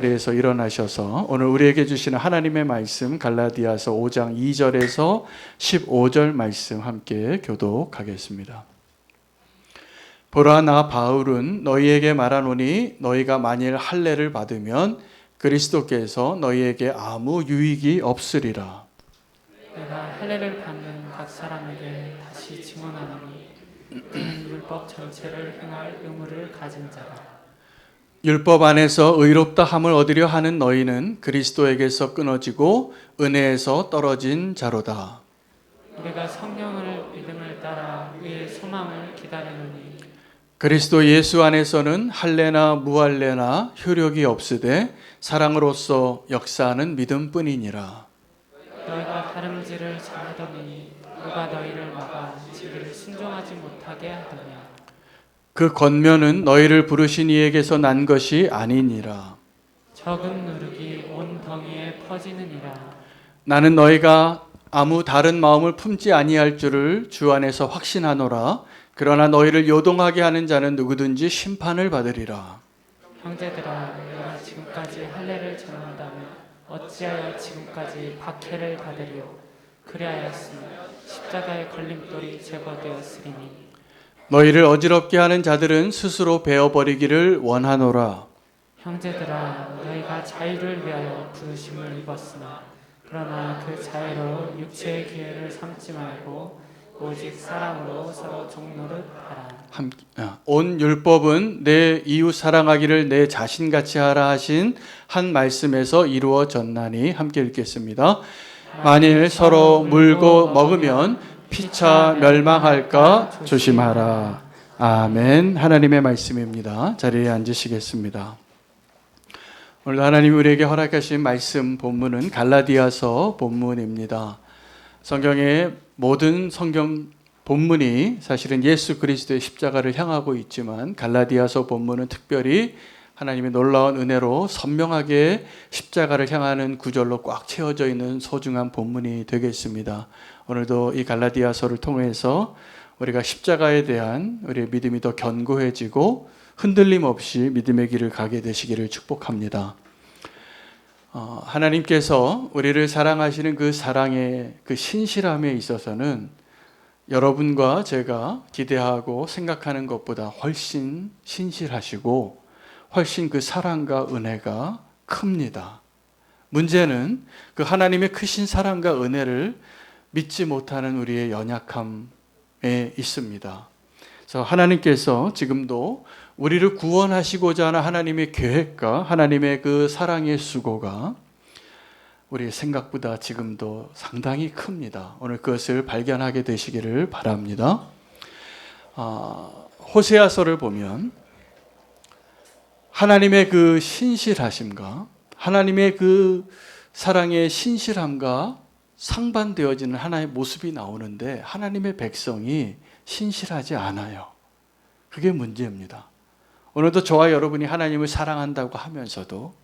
자리에서 일어나셔서 오늘 우리에게 주시는 하나님의 말씀 갈라디아서 5장 2절에서 15절 말씀 함께 교독하겠습니다. 보라, 나 바울은 너희에게 말하노니 너희가 만일 할례를 받으면 그리스도께서 너희에게 아무 유익이 없으리라. 내가 할례를 받는 각 사람에게 다시 증언하노니 그는 율법 전체를 행할 의무를 가진 자라. 율법 안에서 의롭다 함을 얻으려 하는 너희는 그리스도에게서 끊어지고 은혜에서 떨어진 자로다. 우리가 성령을 믿음을 따라 의의 소망을 기다리노니 그리스도 예수 안에서는 할례나 무할례나 효력이 없으되 사랑으로서 역사하는 믿음뿐이니라. 너희가 다름질을 잘하더니 누가 너희를 막아 지기를 순종하지 못하게 하더냐. 그 권면은 너희를 부르신 이에게서 난 것이 아니니라. 적은 누룩이 온 덩이에 퍼지느니라. 나는 너희가 아무 다른 마음을 품지 아니할 줄을 주 안에서 확신하노라. 그러나 너희를 요동하게 하는 자는 누구든지 심판을 받으리라. 형제들아, 내가 지금까지 할례를 전한다면 어찌하여 지금까지 박해를 받으리요. 그리하였으면 십자가의 걸림돌이 제거되었으리니. 너희를 어지럽게 하는 자들은 스스로 베어버리기를 원하노라. 형제들아, 너희가 자유를 위하여 부르심을 입었으나 그러나 그 자유로 육체의 기회를 삼지 말고 오직 사랑으로 서로 종노릇 하라. 온 율법은 내 이웃 사랑하기를 내 자신같이 하라 하신 한 말씀에서 이루어졌나니. 함께 읽겠습니다. 만일 서로 물고 먹으면 피차 멸망할까 조심하라. 아멘. 하나님의 말씀입니다. 자리에 앉으시겠습니다. 오늘 하나님이 우리에게 허락하신 말씀 본문은 갈라디아서 본문입니다. 성경의 모든 성경 본문이 사실은 예수 그리스도의 십자가를 향하고 있지만 갈라디아서 본문은 특별히 하나님의 놀라운 은혜로 선명하게 십자가를 향하는 구절로 꽉 채워져 있는 소중한 본문이 되겠습니다. 오늘도 이 갈라디아서를 통해서 우리가 십자가에 대한 우리의 믿음이 더 견고해지고 흔들림 없이 믿음의 길을 가게 되시기를 축복합니다. 하나님께서 우리를 사랑하시는 그 사랑의 그 신실함에 있어서는 여러분과 제가 기대하고 생각하는 것보다 훨씬 신실하시고 훨씬 그 사랑과 은혜가 큽니다. 문제는 그 하나님의 크신 사랑과 은혜를 믿지 못하는 우리의 연약함에 있습니다. 그래서 하나님께서 지금도 우리를 구원하시고자 하는 하나님의 계획과 하나님의 그 사랑의 수고가 우리의 생각보다 지금도 상당히 큽니다. 오늘 그것을 발견하게 되시기를 바랍니다. 호세아서를 보면 하나님의 그 신실하심과 하나님의 그 사랑의 신실함과 상반되어지는 하나의 모습이 나오는데 하나님의 백성이 신실하지 않아요. 그게 문제입니다. 오늘도 저와 여러분이 하나님을 사랑한다고 하면서도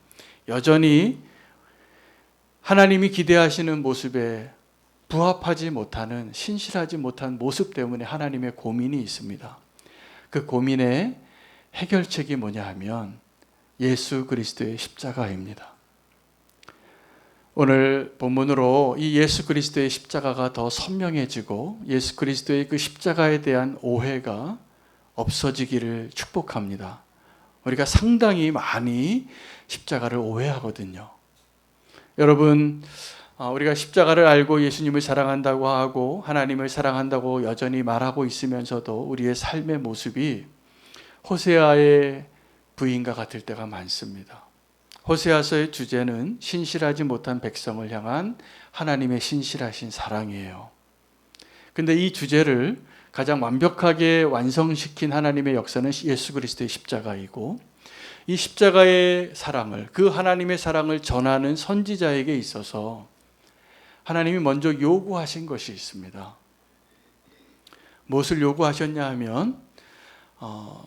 여전히 하나님이 기대하시는 모습에 부합하지 못하는, 신실하지 못한 모습 때문에 하나님의 고민이 있습니다. 그 고민의 해결책이 뭐냐 하면 예수 그리스도의 십자가입니다. 오늘 본문으로 이 예수 그리스도의 십자가가 더 선명해지고 예수 그리스도의 그 십자가에 대한 오해가 없어지기를 축복합니다. 우리가 상당히 많이 십자가를 오해하거든요. 여러분, 우리가 십자가를 알고 예수님을 사랑한다고 하고 하나님을 사랑한다고 여전히 말하고 있으면서도 우리의 삶의 모습이 호세아의 부인과 같을 때가 많습니다. 호세아서의 주제는 신실하지 못한 백성을 향한 하나님의 신실하신 사랑이에요. 근데 이 주제를 가장 완벽하게 완성시킨 하나님의 역사는 예수 그리스도의 십자가이고 이 십자가의 사랑을, 그 하나님의 사랑을 전하는 선지자에게 있어서 하나님이 먼저 요구하신 것이 있습니다. 무엇을 요구하셨냐 하면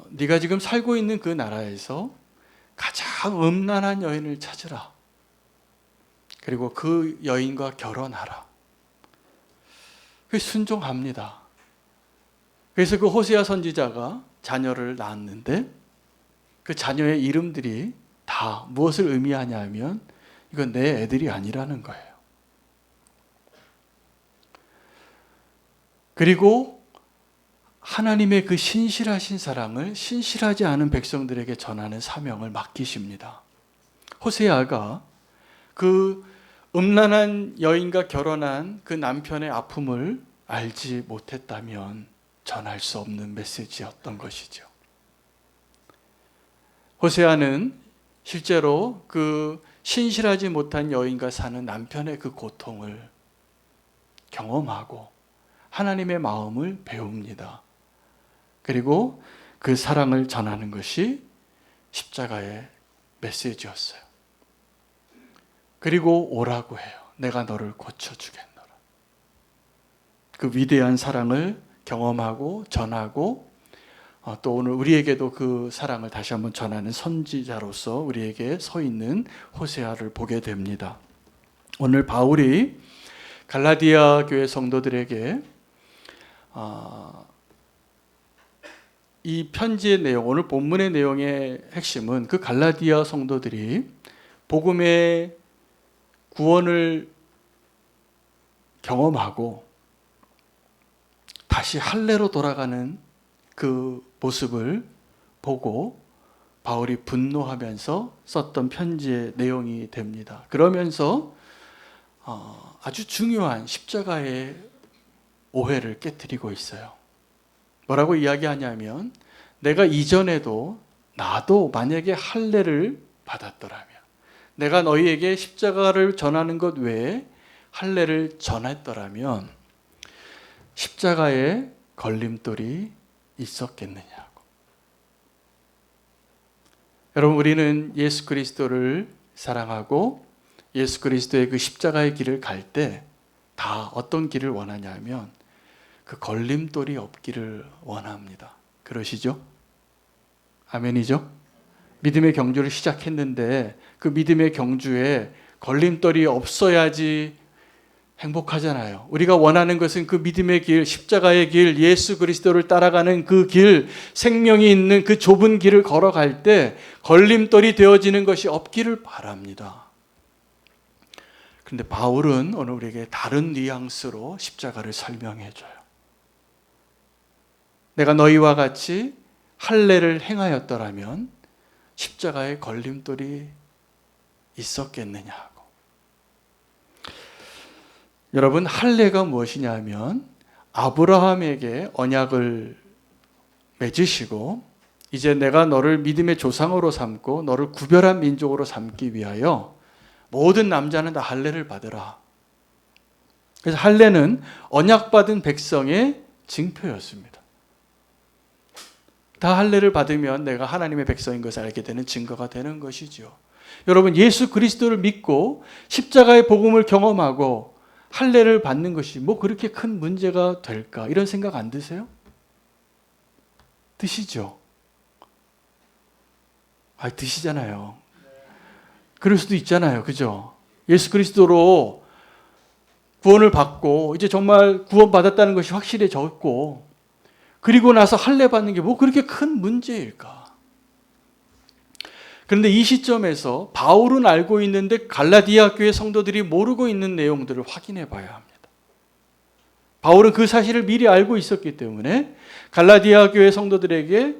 네가 지금 살고 있는 그 나라에서 가장 음란한 여인을 찾으라. 그리고 그 여인과 결혼하라. 순종합니다. 그래서 그 호세아 선지자가 자녀를 낳았는데 그 자녀의 이름들이 다 무엇을 의미하냐 하면 이건 내 애들이 아니라는 거예요. 그리고 하나님의 그 신실하신 사랑을 신실하지 않은 백성들에게 전하는 사명을 맡기십니다. 호세아가 그 음란한 여인과 결혼한 그 남편의 아픔을 알지 못했다면 전할 수 없는 메시지였던 것이죠. 호세아는 실제로 그 신실하지 못한 여인과 사는 남편의 그 고통을 경험하고 하나님의 마음을 배웁니다. 그리고 그 사랑을 전하는 것이 십자가의 메시지였어요. 그리고 오라고 해요. 내가 너를 고쳐주겠노라. 그 위대한 사랑을 경험하고 전하고 또 오늘 우리에게도 그 사랑을 다시 한번 전하는 선지자로서 우리에게 서 있는 호세아를 보게 됩니다. 오늘 바울이 갈라디아 교회 성도들에게 이 편지의 내용, 오늘 본문의 내용의 핵심은 그 갈라디아 성도들이 복음의 구원을 경험하고 다시 할례로 돌아가는 그 모습을 보고 바울이 분노하면서 썼던 편지의 내용이 됩니다. 그러면서 아주 중요한 십자가의 오해를 깨트리고 있어요. 뭐라고 이야기하냐면 내가 이전에도 나도 만약에 할례를 받았더라면 내가 너희에게 십자가를 전하는 것 외에 할례를 전했더라면 십자가에 걸림돌이 있었겠느냐고. 여러분, 우리는 예수 그리스도를 사랑하고 예수 그리스도의 그 십자가의 길을 갈 때 다 어떤 길을 원하냐면 그 걸림돌이 없기를 원합니다. 그러시죠? 아멘이죠? 믿음의 경주를 시작했는데 그 믿음의 경주에 걸림돌이 없어야지 행복하잖아요. 우리가 원하는 것은 그 믿음의 길, 십자가의 길, 예수 그리스도를 따라가는 그 길, 생명이 있는 그 좁은 길을 걸어갈 때 걸림돌이 되어지는 것이 없기를 바랍니다. 그런데 바울은 오늘 우리에게 다른 뉘앙스로 십자가를 설명해 줘요. 내가 너희와 같이 할례를 행하였더라면 십자가에 걸림돌이 있었겠느냐고. 여러분, 할례가 무엇이냐 하면 아브라함에게 언약을 맺으시고 이제 내가 너를 믿음의 조상으로 삼고 너를 구별한 민족으로 삼기 위하여 모든 남자는 다 할례를 받으라. 그래서 할례는 언약받은 백성의 징표였습니다. 다 할례를 받으면 내가 하나님의 백성인 것을 알게 되는 증거가 되는 것이죠. 여러분, 예수 그리스도를 믿고 십자가의 복음을 경험하고 할례를 받는 것이 뭐 그렇게 큰 문제가 될까? 이런 생각 안 드세요? 드시죠? 드시잖아요. 그럴 수도 있잖아요. 그죠? 예수 그리스도로 구원을 받고 이제 정말 구원받았다는 것이 확실해졌고 그리고 나서 할례 받는 게 뭐 그렇게 큰 문제일까? 그런데 이 시점에서 바울은 알고 있는데 갈라디아 교회 성도들이 모르고 있는 내용들을 확인해 봐야 합니다. 바울은 그 사실을 미리 알고 있었기 때문에 갈라디아 교회 성도들에게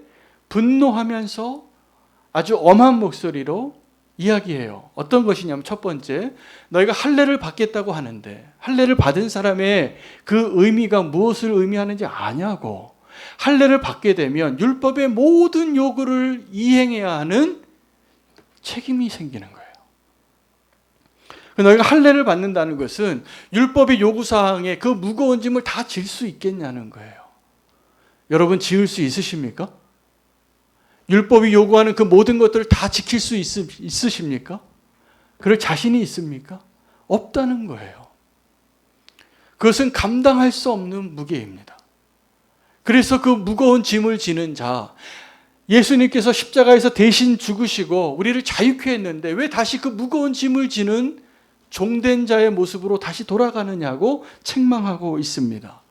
분노하면서 아주 엄한 목소리로 이야기해요. 어떤 것이냐면 첫 번째, 너희가 할례를 받겠다고 하는데 할례를 받은 사람의 그 의미가 무엇을 의미하는지 아냐고. 할례를 받게 되면 율법의 모든 요구를 이행해야 하는 책임이 생기는 거예요. 너희가 할례를 받는다는 것은 율법의 요구사항에 그 무거운 짐을 다 질 수 있겠냐는 거예요. 여러분, 지을 수 있으십니까? 율법이 요구하는 그 모든 것들을 다 지킬 수 있으십니까? 그럴 자신이 있습니까? 없다는 거예요. 그것은 감당할 수 없는 무게입니다. 그래서 그 무거운 짐을 지는 자, 예수님께서 십자가에서 대신 죽으시고 우리를 자유케 했는데 왜 다시 그 무거운 짐을 지는 종된 자의 모습으로 다시 돌아가느냐고 책망하고 있습니다.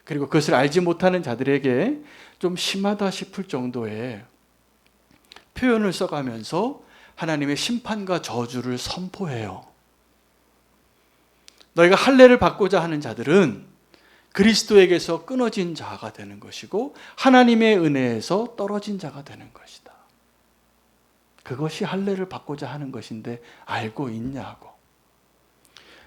그리고 그것을 알지 못하는 자들에게 좀 심하다 싶을 정도의 표현을 써가면서 하나님의 심판과 저주를 선포해요. 너희가 할례를 받고자 하는 자들은 그리스도에게서 끊어진 자가 되는 것이고 하나님의 은혜에서 떨어진 자가 되는 것이다. 그것이 할례를 받고자 하는 것인데 알고 있냐고.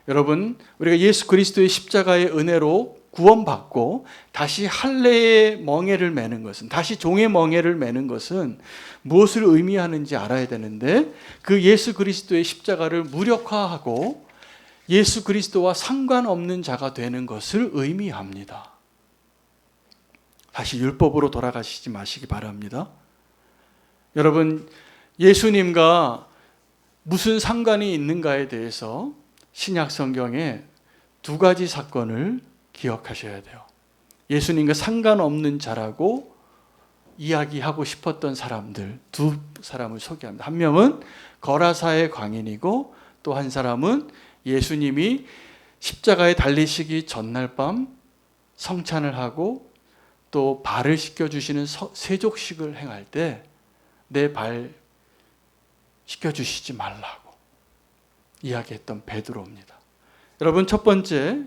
여러분, 우리가 예수 그리스도의 십자가의 은혜로 구원받고 다시 할례의 멍에를 매는 것은, 다시 종의 멍에를 매는 것은 무엇을 의미하는지 알아야 되는데, 그 예수 그리스도의 십자가를 무력화하고 예수 그리스도와 상관없는 자가 되는 것을 의미합니다. 다시 율법으로 돌아가시지 마시기 바랍니다. 여러분, 예수님과 무슨 상관이 있는가에 대해서 신약 성경에 두 가지 사건을 기억하셔야 돼요. 예수님과 상관없는 자라고 이야기하고 싶었던 사람들, 두 사람을 소개합니다. 한 명은 거라사의 광인이고 또 한 사람은 예수님이 십자가에 달리시기 전날 밤 성찬을 하고 또 발을 씻겨주시는 세족식을 행할 때 내 발 씻겨주시지 말라고 이야기했던 베드로입니다. 여러분, 첫 번째,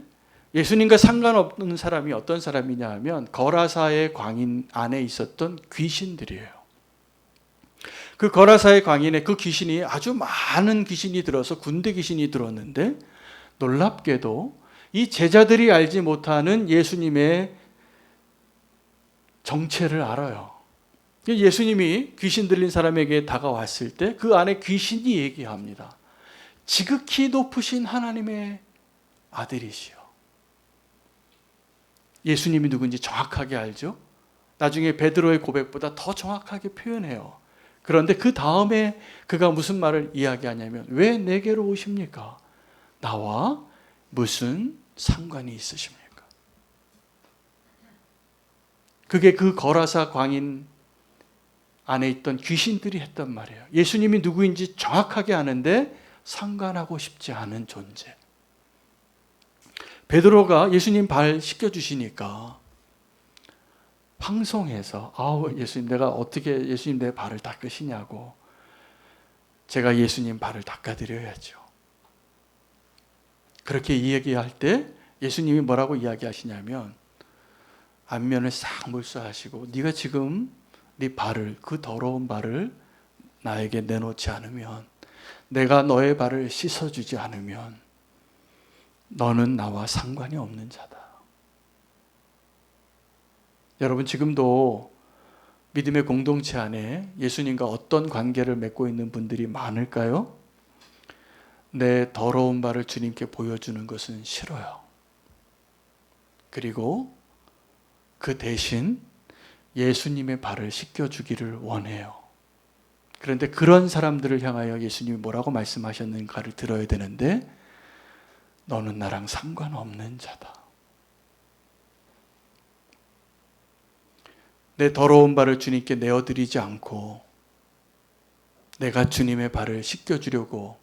예수님과 상관없는 사람이 어떤 사람이냐 하면 거라사의 광인 안에 있었던 귀신들이에요. 그 거라사의 광인에 그 귀신이 아주 많은 귀신이 들어서 군대 귀신이 들었는데 놀랍게도 이 제자들이 알지 못하는 예수님의 정체를 알아요. 예수님이 귀신 들린 사람에게 다가왔을 때 그 안에 귀신이 얘기합니다. 지극히 높으신 하나님의 아들이시여. 예수님이 누군지 정확하게 알죠? 나중에 베드로의 고백보다 더 정확하게 표현해요. 그런데 그 다음에 그가 무슨 말을 이야기하냐면 왜 내게로 오십니까? 나와 무슨 상관이 있으십니까? 그게 그 거라사 광인 안에 있던 귀신들이 했단 말이에요. 예수님이 누구인지 정확하게 아는데 상관하고 싶지 않은 존재. 베드로가 예수님 발 씻겨주시니까 황송해서 예수님, 내가 어떻게 예수님 내 발을 닦으시냐고. 제가 예수님 발을 닦아드려야죠. 그렇게 이야기할 때 예수님이 뭐라고 이야기하시냐면 안면을 싹 물쏘하시고 네가 지금 네 발을, 그 더러운 발을 나에게 내놓지 않으면, 내가 너의 발을 씻어주지 않으면 너는 나와 상관이 없는 자다. 여러분, 지금도 믿음의 공동체 안에 예수님과 어떤 관계를 맺고 있는 분들이 많을까요? 내 더러운 발을 주님께 보여주는 것은 싫어요. 그리고 그 대신 예수님의 발을 씻겨주기를 원해요. 그런데 그런 사람들을 향하여 예수님이 뭐라고 말씀하셨는가를 들어야 되는데 너는 나랑 상관없는 자다. 내 더러운 발을 주님께 내어드리지 않고 내가 주님의 발을 씻겨주려고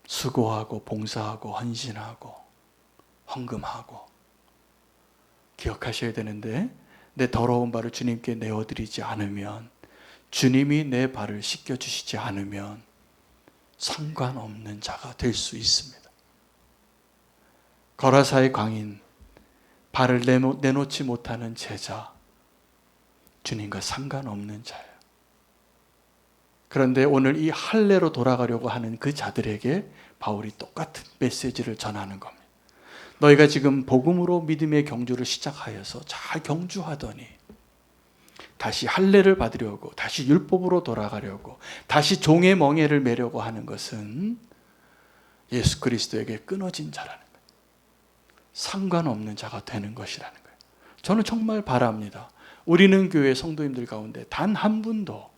수고하고 봉사하고 헌신하고 헌금하고 기억하셔야 되는데 내 더러운 발을 주님께 내어드리지 않으면, 주님이 내 발을 씻겨주시지 않으면 상관없는 자가 될 수 있습니다. 거라사의 광인, 발을 내놓지 못하는 제자, 주님과 상관없는 자예요. 그런데 오늘 이 할례로 돌아가려고 하는 그 자들에게 바울이 똑같은 메시지를 전하는 겁니다. 너희가 지금 복음으로 믿음의 경주를 시작하여서 잘 경주하더니 다시 할례를 받으려고, 다시 율법으로 돌아가려고, 다시 종의 멍에를 매려고 하는 것은 예수 그리스도에게 끊어진 자라는 거예요. 상관없는 자가 되는 것이라는 거예요. 저는 정말 바랍니다. 우리는 교회 성도님들 가운데 단 한 분도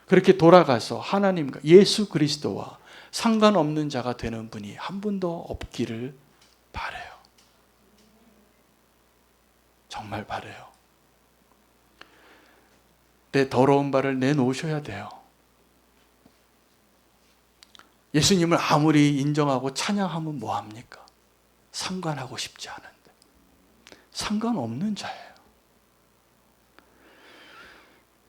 그렇게 돌아가서 하나님과 예수 그리스도와 상관없는 자가 되는 분이 한 분도 없기를 바라요. 정말 바라요. 내 더러운 발을 내놓으셔야 돼요. 예수님을 아무리 인정하고 찬양하면 뭐합니까? 상관하고 싶지 않은데. 상관없는 자예요.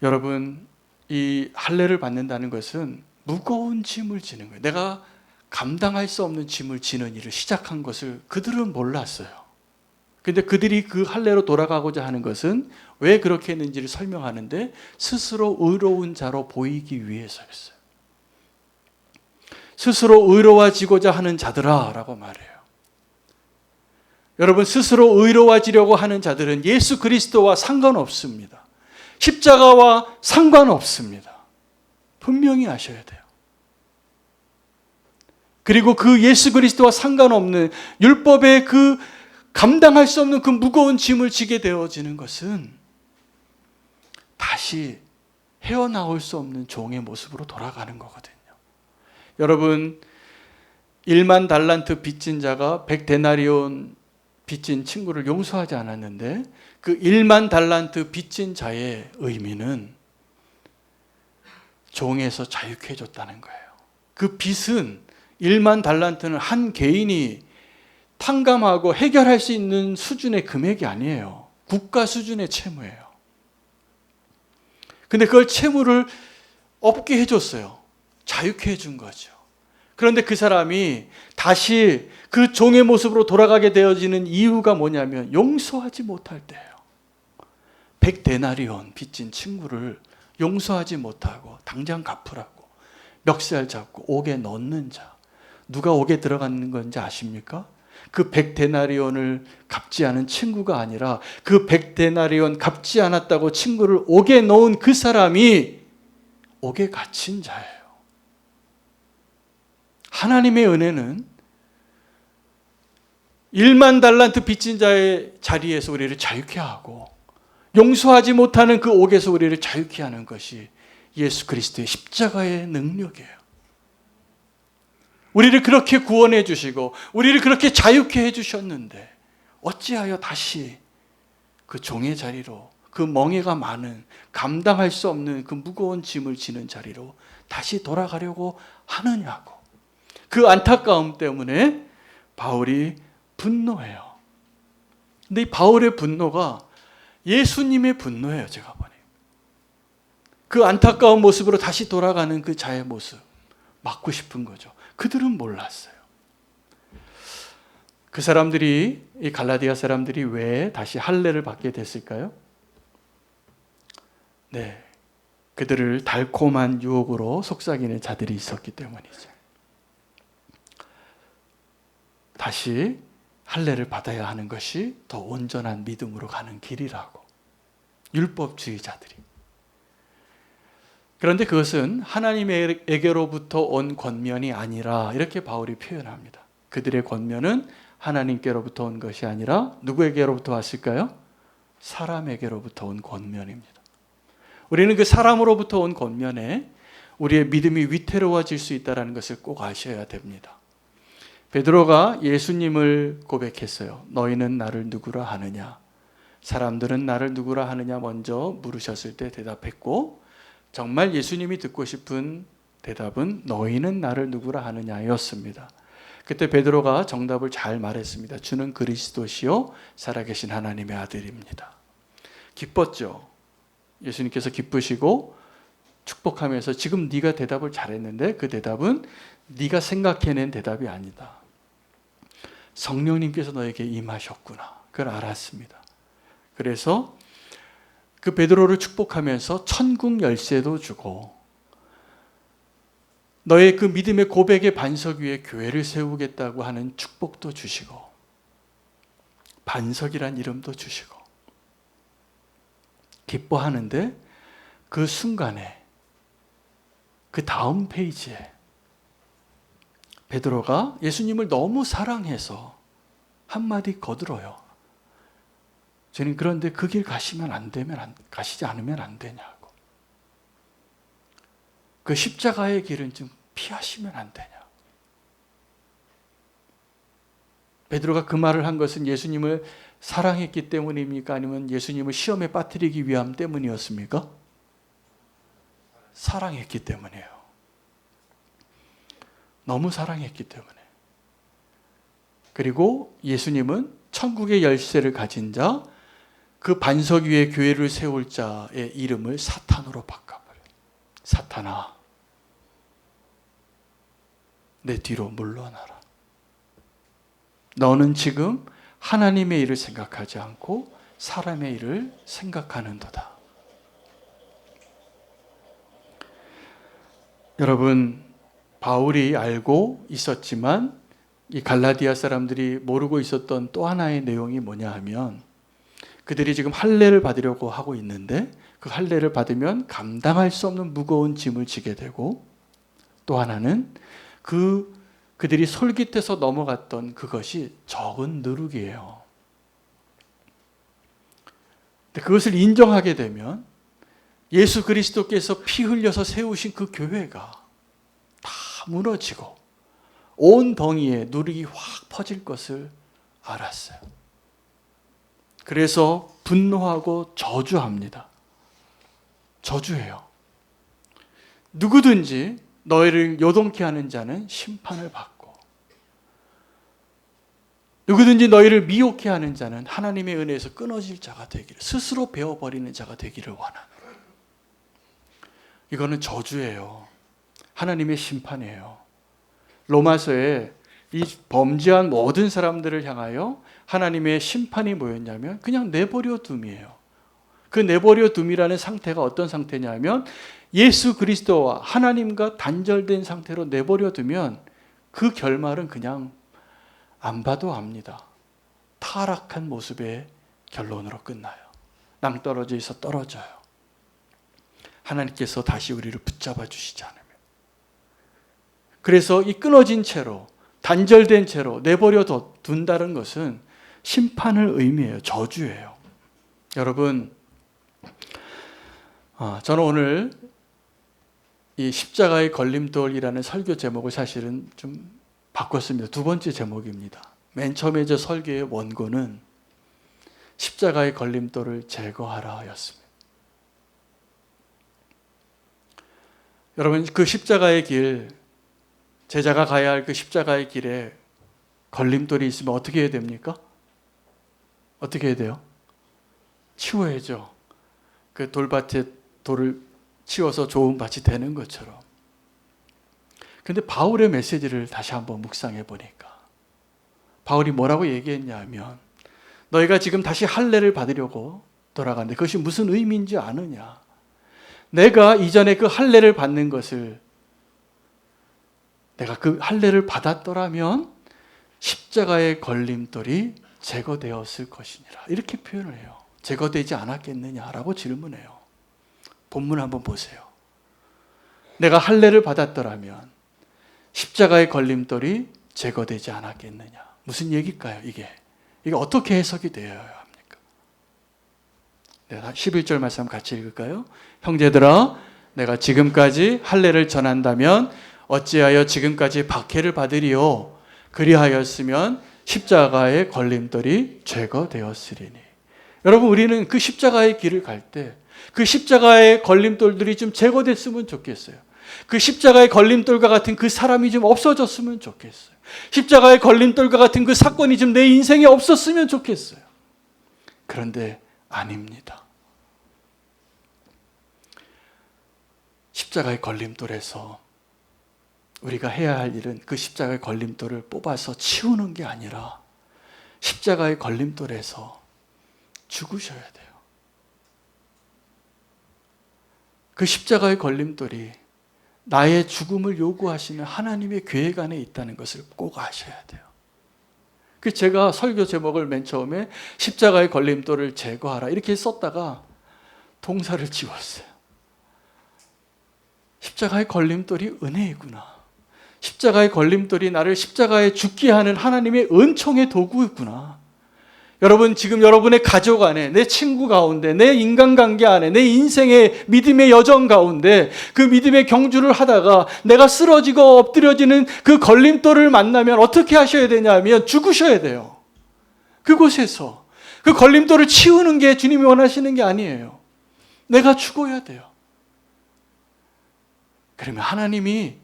여러분, 이 할례를 받는다는 것은 무거운 짐을 지는 거예요. 내가 감당할 수 없는 짐을 지는 일을 시작한 것을 그들은 몰랐어요. 근데 그들이 그 할례로 돌아가고자 하는 것은 왜 그렇게 했는지를 설명하는데 스스로 의로운 자로 보이기 위해서였어요. 스스로 의로워지고자 하는 자들아 라고 말해요. 여러분, 스스로 의로워지려고 하는 자들은 예수 그리스도와 상관없습니다. 십자가와 상관없습니다. 분명히 아셔야 돼요. 그리고 그 예수 그리스도와 상관없는 율법의 그 감당할 수 없는 그 무거운 짐을 지게 되어지는 것은 다시 헤어나올 수 없는 종의 모습으로 돌아가는 거거든요. 여러분, 1만 달란트 빚진 자가 100데나리온 빚진 친구를 용서하지 않았는데 그 1만 달란트 빚진 자의 의미는 종에서 자유케 해줬다는 거예요. 그 빚은 1만 달란트는 한 개인이 탕감하고 해결할 수 있는 수준의 금액이 아니에요. 국가 수준의 채무예요. 근데 그걸 채무를 없게 해줬어요. 자유케 해준 거죠. 그런데 그 사람이 다시 그 종의 모습으로 돌아가게 되어지는 이유가 뭐냐면 용서하지 못할 때예요. 100데나리온 빚진 친구를 용서하지 못하고 당장 갚으라고 멱살 잡고 옥에 넣는 자. 누가 옥에 들어가는 건지 아십니까? 그 100데나리온을 갚지 않은 친구가 아니라 그 100데나리온 갚지 않았다고 친구를 옥에 넣은 그 사람이 옥에 갇힌 자예요. 하나님의 은혜는 1만 달란트 빚진 자의 자리에서 우리를 자유케 하고 용서하지 못하는 그 옥에서 우리를 자유케 하는 것이 예수 그리스도의 십자가의 능력이에요. 우리를 그렇게 구원해 주시고 우리를 그렇게 자유케 해 주셨는데 어찌하여 다시 그 종의 자리로, 그 멍에가 많은 감당할 수 없는 그 무거운 짐을 지는 자리로 다시 돌아가려고 하느냐고. 그 안타까움 때문에 바울이 분노해요. 근데 이 바울의 분노가 예수님의 분노예요. 제가 보니 그 안타까운 모습으로 다시 돌아가는 그 자의 모습 막고 싶은 거죠. 그들은 몰랐어요. 그 사람들이, 이 갈라디아 사람들이 왜 다시 할례를 받게 됐을까요? 네, 그들을 달콤한 유혹으로 속삭이는 자들이 있었기 때문이죠. 다시 할례를 받아야 하는 것이 더 온전한 믿음으로 가는 길이라고. 율법주의자들이. 그런데 그것은 하나님에게로부터 온 권면이 아니라 이렇게 바울이 표현합니다. 그들의 권면은 하나님께로부터 온 것이 아니라 누구에게로부터 왔을까요? 사람에게로부터 온 권면입니다. 우리는 그 사람으로부터 온 권면에 우리의 믿음이 위태로워질 수 있다는 것을 꼭 아셔야 됩니다. 베드로가 예수님을 고백했어요. 너희는 나를 누구라 하느냐? 사람들은 나를 누구라 하느냐 먼저 물으셨을 때 대답했고, 정말 예수님이 듣고 싶은 대답은 너희는 나를 누구라 하느냐였습니다. 그때 베드로가 정답을 잘 말했습니다. 주는 그리스도시요 살아계신 하나님의 아들입니다. 기뻤죠. 예수님께서 기쁘시고 축복하면서 지금 네가 대답을 잘했는데 그 대답은 네가 생각해낸 대답이 아니다. 성령님께서 너에게 임하셨구나. 그걸 알았습니다. 그래서 그 베드로를 축복하면서 천국 열쇠도 주고 너의 그 믿음의 고백의 반석 위에 교회를 세우겠다고 하는 축복도 주시고 반석이란 이름도 주시고 기뻐하는데 그 순간에 그 다음 페이지에 베드로가 예수님을 너무 사랑해서 한마디 거들어요. 저는 그런데 그 길 가시지 않으면 안 되냐고. 그 십자가의 길은 좀 피하시면 안 되냐. 베드로가 그 말을 한 것은 예수님을 사랑했기 때문입니까? 아니면 예수님을 시험에 빠뜨리기 위함 때문이었습니까? 사랑했기 때문이에요. 너무 사랑했기 때문에. 그리고 예수님은 천국의 열쇠를 가진 자, 그 반석 위에 교회를 세울 자의 이름을 사탄으로 바꿔버려요. 사탄아, 내 뒤로 물러나라. 너는 지금 하나님의 일을 생각하지 않고 사람의 일을 생각하는도다. 여러분, 바울이 알고 있었지만 이 갈라디아 사람들이 모르고 있었던 또 하나의 내용이 뭐냐 하면, 그들이 지금 할례를 받으려고 하고 있는데 그 할례를 받으면 감당할 수 없는 무거운 짐을 지게 되고, 또 하나는 그들이 솔깃해서 넘어갔던 그것이 적은 누룩이에요. 그것을 인정하게 되면 예수 그리스도께서 피 흘려서 세우신 그 교회가 다 무너지고 온 덩이에 누룩이 확 퍼질 것을 알았어요. 그래서 분노하고 저주합니다. 저주해요. 누구든지 너희를 요동케 하는 자는 심판을 받고, 누구든지 너희를 미혹케 하는 자는 하나님의 은혜에서 끊어질 자가 되기를, 스스로 베어버리는 자가 되기를 원하노라. 이거는 저주예요. 하나님의 심판이에요. 로마서에 이 범죄한 모든 사람들을 향하여 하나님의 심판이 뭐였냐면 그냥 내버려 둠이에요. 그 내버려 둠이라는 상태가 어떤 상태냐면 예수 그리스도와 하나님과 단절된 상태로 내버려 두면 그 결말은 그냥 안 봐도 압니다. 타락한 모습의 결론으로 끝나요. 낭떠러지에서 떨어져요. 하나님께서 다시 우리를 붙잡아 주시지 않으면. 그래서 이 끊어진 채로, 단절된 채로 내버려 둔다는 것은 심판을 의미해요. 저주예요. 여러분, 저는 오늘 이 십자가의 걸림돌이라는 설교 제목을 사실은 좀 바꿨습니다. 두 번째 제목입니다. 맨 처음에 저 설교의 원고는 십자가의 걸림돌을 제거하라 였습니다. 여러분, 그 십자가의 길, 제자가 가야 할 그 십자가의 길에 걸림돌이 있으면 어떻게 해야 됩니까? 어떻게 해야 돼요? 치워야죠. 그 돌밭에 돌을 치워서 좋은 밭이 되는 것처럼. 그런데 바울의 메시지를 다시 한번 묵상해 보니까 바울이 뭐라고 얘기했냐 하면, 너희가 지금 다시 할례를 받으려고 돌아가는데 그것이 무슨 의미인지 아느냐? 내가 이전에 그 할례를 받는 것을, 내가 그 할례를 받았더라면 십자가의 걸림돌이 제거되었을 것이니라. 이렇게 표현을 해요. 제거되지 않았겠느냐라고 질문해요. 본문 한번 보세요. 내가 할례를 받았더라면 십자가의 걸림돌이 제거되지 않았겠느냐. 무슨 얘기일까요? 이게 어떻게 해석이 되어야 합니까? 11절 말씀 같이 읽을까요? 형제들아, 내가 지금까지 할례를 전한다면 어찌하여 지금까지 박해를 받으리요? 그리하였으면 십자가의 걸림돌이 제거되었으리니. 여러분, 우리는 그 십자가의 길을 갈 때 그 십자가의 걸림돌들이 좀 제거됐으면 좋겠어요. 그 십자가의 걸림돌과 같은 그 사람이 좀 없어졌으면 좋겠어요. 십자가의 걸림돌과 같은 그 사건이 좀 내 인생에 없었으면 좋겠어요. 그런데 아닙니다. 십자가의 걸림돌에서 우리가 해야 할 일은 그 십자가의 걸림돌을 뽑아서 치우는 게 아니라 십자가의 걸림돌에서 죽으셔야 돼요. 그 십자가의 걸림돌이 나의 죽음을 요구하시는 하나님의 계획 안에 있다는 것을 꼭 아셔야 돼요. 그 제가 설교 제목을 맨 처음에 십자가의 걸림돌을 제거하라 이렇게 썼다가 동사를 지웠어요. 십자가의 걸림돌이 은혜이구나. 십자가의 걸림돌이 나를 십자가에 죽게 하는 하나님의 은총의 도구였구나. 여러분, 지금 여러분의 가족 안에, 내 친구 가운데, 내 인간관계 안에, 내 인생의 믿음의 여정 가운데 그 믿음의 경주를 하다가 내가 쓰러지고 엎드려지는 그 걸림돌을 만나면 어떻게 하셔야 되냐면 죽으셔야 돼요. 그곳에서 그 걸림돌을 치우는 게 주님이 원하시는 게 아니에요. 내가 죽어야 돼요. 그러면 하나님이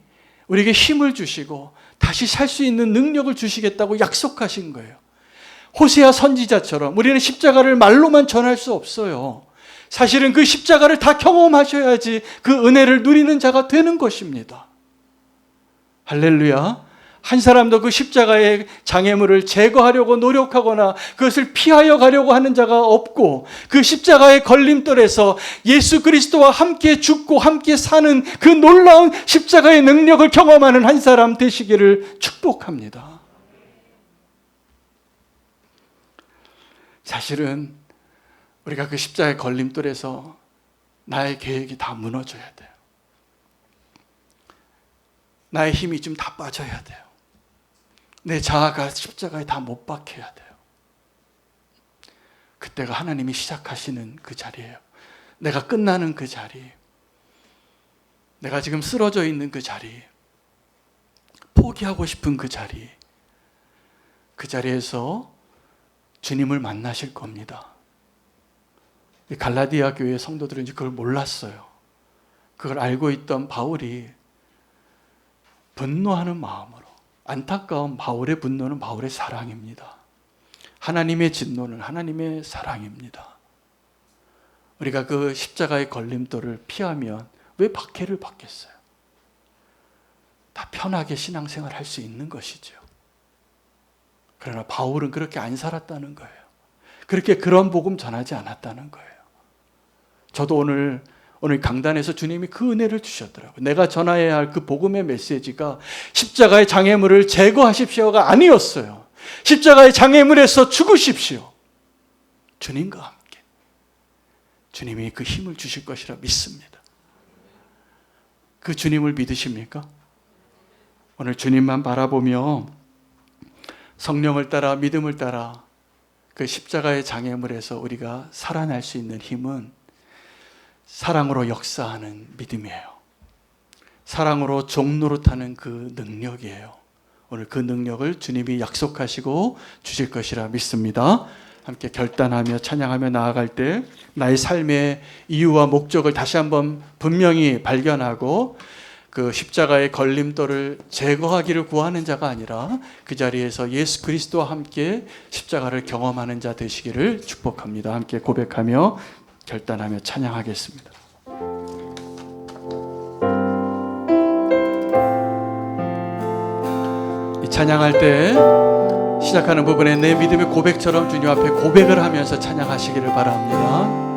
우리에게 힘을 주시고 다시 살 수 있는 능력을 주시겠다고 약속하신 거예요. 호세아 선지자처럼 우리는 십자가를 말로만 전할 수 없어요. 사실은 그 십자가를 다 경험하셔야지 그 은혜를 누리는 자가 되는 것입니다. 할렐루야. 한 사람도 그 십자가의 장애물을 제거하려고 노력하거나 그것을 피하여 가려고 하는 자가 없고, 그 십자가의 걸림돌에서 예수 그리스도와 함께 죽고 함께 사는 그 놀라운 십자가의 능력을 경험하는 한 사람 되시기를 축복합니다. 사실은 우리가 그 십자가의 걸림돌에서 나의 계획이 다 무너져야 돼요. 나의 힘이 좀 다 빠져야 돼요. 내 자아가 십자가에 다 못 박혀야 돼요. 그때가 하나님이 시작하시는 그 자리예요. 내가 끝나는 그 자리, 내가 지금 쓰러져 있는 그 자리, 포기하고 싶은 그 자리, 그 자리에서 주님을 만나실 겁니다. 갈라디아 교회 성도들은 이제 그걸 몰랐어요. 그걸 알고 있던 바울이 분노하는 마음으로, 안타까운 바울의 분노는 바울의 사랑입니다. 하나님의 진노는 하나님의 사랑입니다. 우리가 그 십자가의 걸림돌을 피하면 왜 박해를 받겠어요? 다 편하게 신앙생활 할 수 있는 것이죠. 그러나 바울은 그렇게 안 살았다는 거예요. 그렇게 그런 복음 전하지 않았다는 거예요. 저도 오늘 강단에서 주님이 그 은혜를 주셨더라고요. 내가 전해야 할 그 복음의 메시지가 십자가의 장애물을 제거하십시오가 아니었어요. 십자가의 장애물에서 죽으십시오. 주님과 함께. 주님이 그 힘을 주실 것이라 믿습니다. 그 주님을 믿으십니까? 오늘 주님만 바라보며 성령을 따라 믿음을 따라 그 십자가의 장애물에서 우리가 살아날 수 있는 힘은 사랑으로 역사하는 믿음이에요. 사랑으로 종노릇하는 그 능력이에요. 오늘 그 능력을 주님이 약속하시고 주실 것이라 믿습니다. 함께 결단하며 찬양하며 나아갈 때 나의 삶의 이유와 목적을 다시 한번 분명히 발견하고 그 십자가의 걸림돌을 제거하기를 구하는 자가 아니라 그 자리에서 예수 그리스도와 함께 십자가를 경험하는 자 되시기를 축복합니다. 함께 고백하며 결단하며 찬양하겠습니다. 이 찬양할 때 시작하는 부분에 내 믿음의 고백처럼 주님 앞에 고백을 하면서 찬양하시기를 바랍니다.